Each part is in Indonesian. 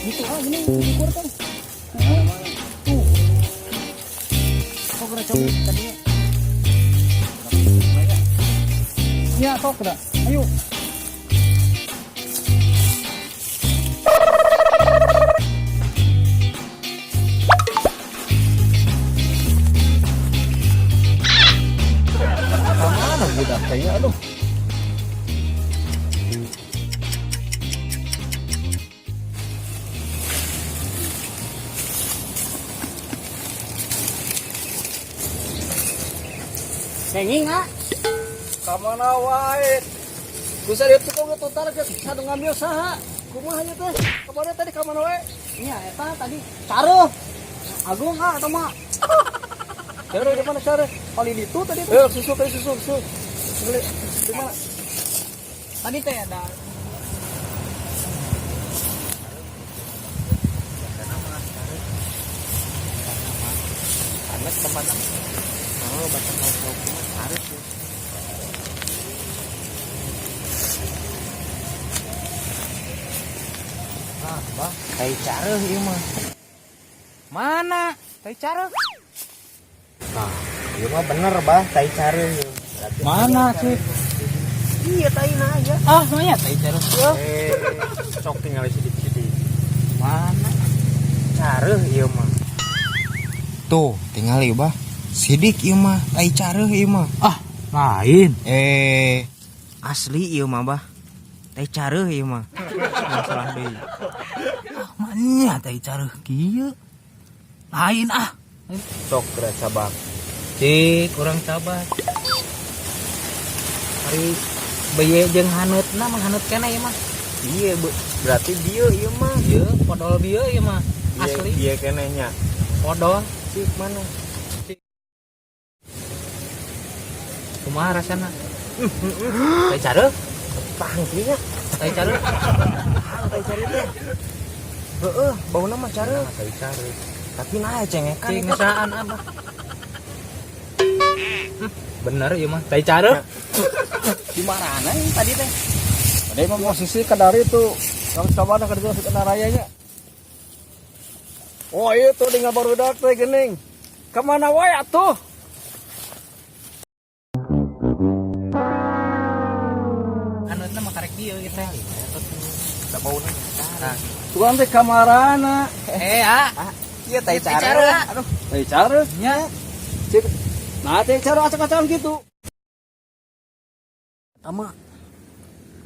Gitu gini ukur kan. Tuh. Kok kena cowok tadinya. Ya, kok kena. Ayo. Mana budak kayaknya aduh. Senging ah. Kamana wae. Bisa lihat tukang itu target sadu ngambil saha. Kumaha nya teh? Kabarnya tadi kamana wae? Iya eta tadi caruh. Agung ah atau mah? Caruh di mana caruh? Paling itu tadi tuh. Susu. Beli di mana? Tadi teh ada. Ada tempatnya. Oh, baca kau harus ya. Ah, bah, tai careuh ieu mah. Mana? Tai careuh? Nah, ieu mah bener, bah, tai careuh ieu. Mana sih? Iya, taina aja. Ah, semuanya tai careuh. Sok tinggal sidik-sidik. Mana? Careuh ieu mah. Tuh, tinggal ieu, bah. Sidik ieu mah, tai careuh ieu mah. Ah, lain. Asli ieu mah, bah. Tai careuh ieu mah. Masalah deui. Ah, manya tai careuh kieu. Lain ah. Sok geura cabak. Cik, urang cabak. Ari beye jeung haneutna mah haneut keneh ieu mah. Ieu berarti dieu ieu mah. Ieu podol dieu ieu mah. Asli. Ieu keneh nya. Podol cik mana? Kumaha rasana? Tai careuh? Pang kieu nya. Tai careuh. Tai careuh teh. Heeh, bauna mah careuh. Tai careuh. Tapi nae cengekan. Cengesaan abah. Bener ieu mah tai careuh. Di marana ini tadi teh? Tadi mah posisi kadari tuh. Kalau coba ada kerja kendaranya nya. Oh, ieu tuh tinggal barudak teh geuning. Kemana wae atuh? Anutna mah karek dieu gitu teh. Da bauna. Nah, tukang teh kamarana. Ieu tai careuh. Aduh, tai careuh nya. Cik. Nah, tai careuh acak-acakan gitu. Tama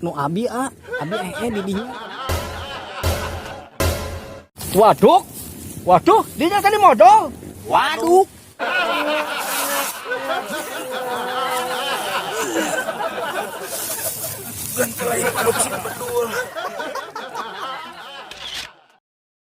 nu abi di dinya. Waduh, dinya tadi modal. Waduh. Ganti lagi adopsi betul.